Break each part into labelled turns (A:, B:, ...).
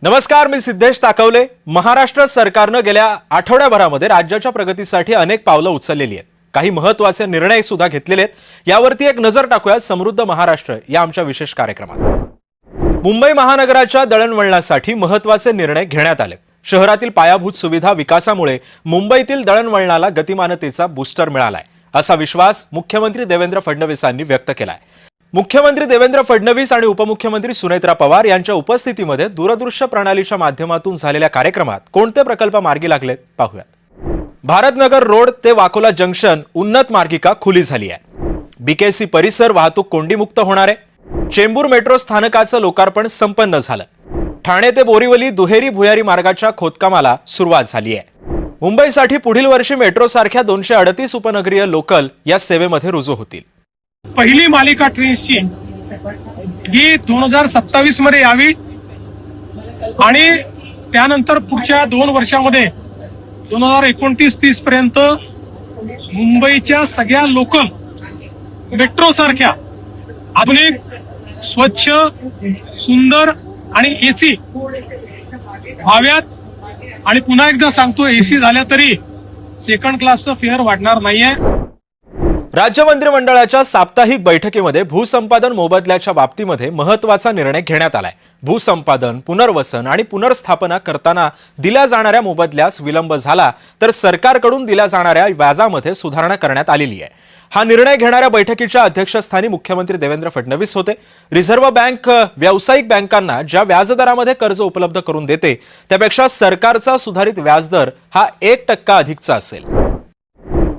A: नमस्कार, मी सिद्धेश ताकवले। महाराष्ट्र सरकारने गेल्या आठवड्याभरामध्ये राज्याच्या प्रगतीसाठी अनेक पावलं उचललेली आहेत। काही महत्त्वाचे निर्णय सुद्धा घेतलेले आहेत। यावरती एक नजर टाकूया समृद्ध महाराष्ट्र या आमच्या विशेष कार्यक्रमात। मुंबई महानगराच्या दळणवळणासाठी महत्त्वाचे निर्णय घेण्यात आले। शहरातील पायाभूत सुविधा विकासामुळे मुंबईतील दळणवळणाला गतिमानतेचा बूस्टर मिळालाय, असा विश्वास मुख्यमंत्री देवेंद्र फडणवीसांनी व्यक्त केलाय। मुख्यमंत्री देवेंद्र फडणवीस आणि उपमुख्यमंत्री सुनेत्रा पवार यांच्या उपस्थितीमध्ये दूरदृश्य प्रणालीच्या माध्यमातून झालेल्या कार्यक्रमात कोणते प्रकल्प मार्गी लागलेत पाहूयात। भारतनगर रोड ते वाकोला जंक्शन उन्नत मार्गिका खुली झाली आहे। बीकेसी परिसर वाहतूक कोंडीमुक्त होणार आहे। चेंबूर मेट्रो स्थानकाचं लोकार्पण संपन्न झालं। ठाणे ते बोरीवली दुहेरी भुयारी मार्गाच्या खोदकामाला सुरुवात झाली आहे। मुंबईसाठी पुढील वर्षी मेट्रो सारख्या 238 उपनगरीय लोकल या सेवेमध्ये रुजू होतील।
B: पहिली मालिका ट्रेन्सची ही 2027 मध्ये यावी आणि त्यानंतर पुढच्या 2 वर्षांमध्ये 2029-30 पर्यंत मुंबईच्या सगळ्या लोकल मेट्रो सारख्या आधुनिक, स्वच्छ, सुंदर आणि एसी व्हाव्यात। आणि पुन्हा एकदा सांगतो, एसी झाल्या तरी सेकंड क्लासचं फेअर वाढणार नाहीये।
A: राज्य मंत्रिमंडळाच्या साप्ताहिक बैठकीमध्ये भूसंपादन मोबदल्याच्या बाबतीमध्ये महत्त्वाचा निर्णय घेण्यात आलाय। भूसंपादन, पुनर्वसन आणि पुनर्स्थापना करताना दिल्या जाणाऱ्या मोबदल्यास विलंब झाला तर सरकारकडून दिल्या जाणाऱ्या व्याजामध्ये सुधारणा करण्यात आलेली आहे। हा निर्णय घेणाऱ्या बैठकीच्या अध्यक्षस्थानी मुख्यमंत्री देवेंद्र फडणवीस होते। रिझर्व्ह बँक व्यावसायिक बँकांना ज्या व्याजदरामध्ये कर्ज उपलब्ध करून देते त्यापेक्षा सरकारचा सुधारित व्याजदर हा 1% अधिकचा असेल।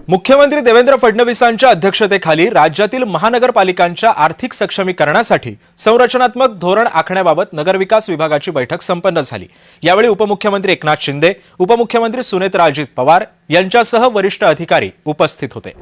A: मुख्यमंत्री देवेंद्र फडणवीसांच्या अध्यक्षतेखाली राज्यातील महानगरपालिकांच्या आर्थिक सक्षमीकरणासाठी संरचनात्मक धोरण आखण्याबाबत नगरविकास विभागाची बैठक संपन्न झाली। यावेळी उपमुख्यमंत्री एकनाथ शिंदे, उपमुख्यमंत्री सुनेत्रा पवार यांच्यासह वरिष्ठ अधिकारी उपस्थित होते।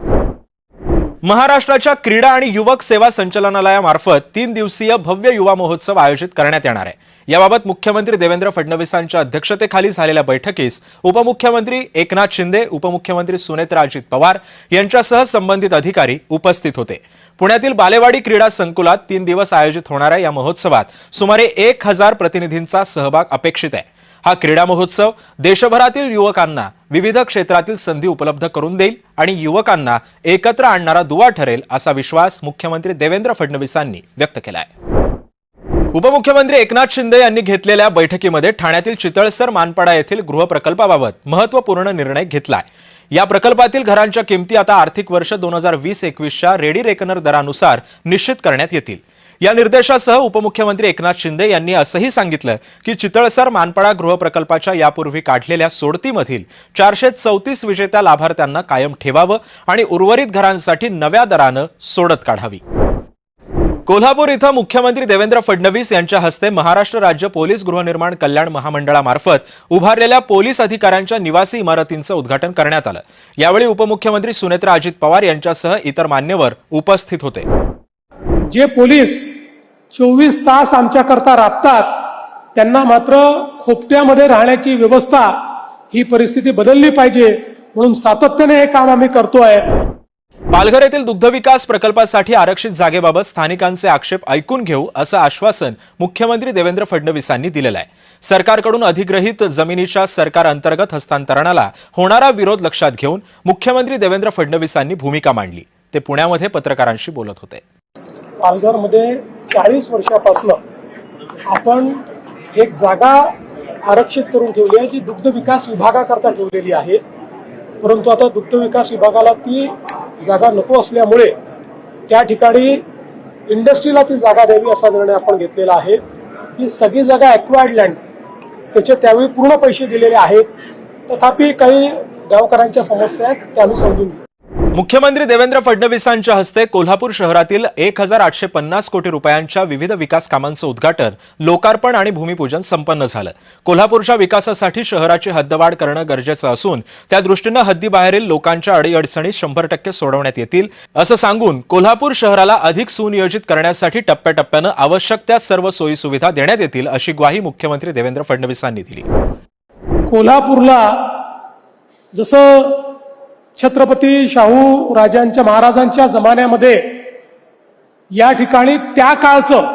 A: महाराष्ट्राच्या क्रीडा आणि युवक सेवा संचालनालयामार्फत 3 दिवसीय भव्य युवा महोत्सव आयोजित करण्यात येणार आहे। याबाबत मुख्यमंत्री देवेंद्र फडणवीसांच्या अध्यक्षतेखाली झालेल्या बैठकीस उपमुख्यमंत्री एकनाथ शिंदे, उपमुख्यमंत्री सुनेत्रा पवार यांच्यासह संबंधित अधिकारी उपस्थित होते। पुण्यातील बालेवाडी क्रीडा संकुलात 3 दिवस आयोजित होणाऱ्या या महोत्सवात सुमारे 1000 प्रतिनिधींचा सहभाग अपेक्षित आहे। हा क्रीडा महोत्सव देशभरातील युवकांना विविध क्षेत्रातील संधी उपलब्ध करून देईल आणि युवकांना एकत्र आणणारा दुवा ठरेल, असा विश्वास मुख्यमंत्री देवेंद्र फडणवीसांनी व्यक्त केला आहे। उपमुख्यमंत्री एकनाथ शिंदे यांनी घेतलेल्या बैठकीमध्ये ठाण्यातील चितळसर मानपाडा येथील गृहप्रकल्पाबाबत महत्त्वपूर्ण निर्णय घेतलाय। या प्रकल्पातील घरांच्या किमती आता आर्थिक वर्ष 2020-21च्या रेडी रेकनर दरानुसार निश्चित करण्यात येतील। या निर्देशासह उपमुख्यमंत्री एकनाथ शिंदे यांनी असंही सांगितलं की चितळसर मानपाडा गृहप्रकल्पाच्या यापूर्वी काढलेल्या सोडतीमधील 434 विजेत्या लाभार्थ्यांना कायम ठेवावं आणि उर्वरित घरांसाठी नव्या दरानं सोडत काढावी। कोल्हापूर इथं मुख्यमंत्री देवेंद्र फडणवीस यांच्या हस्ते महाराष्ट्र राज्य पोलीस गृहनिर्माण कल्याण महामंडळामार्फत उभारलेल्या पोलीस अधिकाऱ्यांच्या निवासी इमारतींचं उद्घाटन करण्यात आलं। यावेळी उपमुख्यमंत्री सुनेत्रा पवार यांच्यासह इतर मान्यवर उपस्थित होते।
B: जे पोलीस 24 तास आमच्याकरता राबतात त्यांना मात्र खोपट्यामध्ये राहण्याची व्यवस्था, ही परिस्थिती बदलली पाहिजे, म्हणून सातत्याने हे काम आम्ही करतोय।
A: पालघर येथील दुग्धविकास प्रकल्पासाठी आरक्षित जागेबाबत स्थानिकांचे आक्षेप ऐकून घेऊ, असं आश्वासन मुख्यमंत्री देवेंद्र फडणवीसांनी दिलेलं आहे। सरकारकडून अधिग्रहित जमिनीच्या सरकार अंतर्गत हस्तांतरणाला होणारा विरोध लक्षात घेऊन मुख्यमंत्री देवेंद्र फडणवीसांनी भूमिका मांडली। ते पुण्यामध्ये पत्रकारांशी बोलत होते।
B: पालघरमध्ये 40 वर्षापासून आपण एक जागा आरक्षित करून ठेवली आहे, जी दुग्ध विकास विभागाकरता ठेवलेली आहे। परंतु आता दुग्ध विकास विभागाला ती जागा नको असल्यामुळे त्या ठिकाणी इंडस्ट्रीला ती जागा द्यावी असा निर्णय आपण घेतलेला आहे। ही सगळी जागा ॲक्वायर्ड लँड, त्याचे त्यावेळी पूर्ण पैसे दिलेले आहेत, तथापि काही गावकऱ्यांच्या समस्या आहेत त्या आम्ही समजून घेऊ।
A: मुख्यमंत्री देवेंद्र फडणवीसांच्या हस्ते कोल्हापूर शहरातील 1850 कोटी रुपयांच्या विविध विकास कामांचं उद्घाटन, लोकार्पण आणि भूमिपूजन संपन्न झालं। कोल्हापूरच्या विकासासाठी शहराची हद्दवाढ करणं गरजेचं असून त्या दृष्टीनं हद्दीबाहेरील लोकांच्या अडीअडचणी 100% सोडवण्यात येतील, असं सांगून कोल्हापूर शहराला अधिक सुनियोजित करण्यासाठी टप्प्याटप्प्यानं आवश्यक त्या सर्व सोयी सुविधा देण्यात येतील, अशी ग्वाही मुख्यमंत्री देवेंद्र फडणवीसांनी दिली।
B: कोल्हापूरला जसं छत्रपती शाहू राजांच्या महाराजांच्या जमान्यामध्ये या ठिकाणी त्या काळचं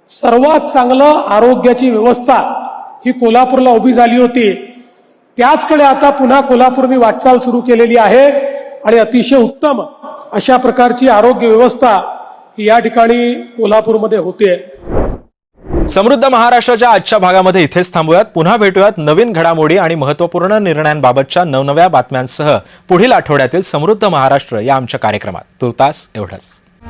B: सर्वात चांगलं आरोग्याची व्यवस्था ही कोल्हापूरला उभी झाली होती, त्याचकडे आता पुन्हा कोल्हापूरने वाटचाल सुरू केलेली आहे आणि अतिशय उत्तम अशा प्रकारची आरोग्य व्यवस्था ही या ठिकाणी कोल्हापूरमध्ये होते.
A: समृद्ध महाराष्ट्राच्या आजच्या भागामध्ये इथेच थांबूयात. पुन्हा भेटूयात नवीन घडामोडी आणि महत्त्वपूर्ण निर्णयांबाबतच्या नवनव्या बातम्यांसह पुढील आठवड्यातील समृद्ध महाराष्ट्र या आमच्या कार्यक्रमात. तुर्तास एवढंच.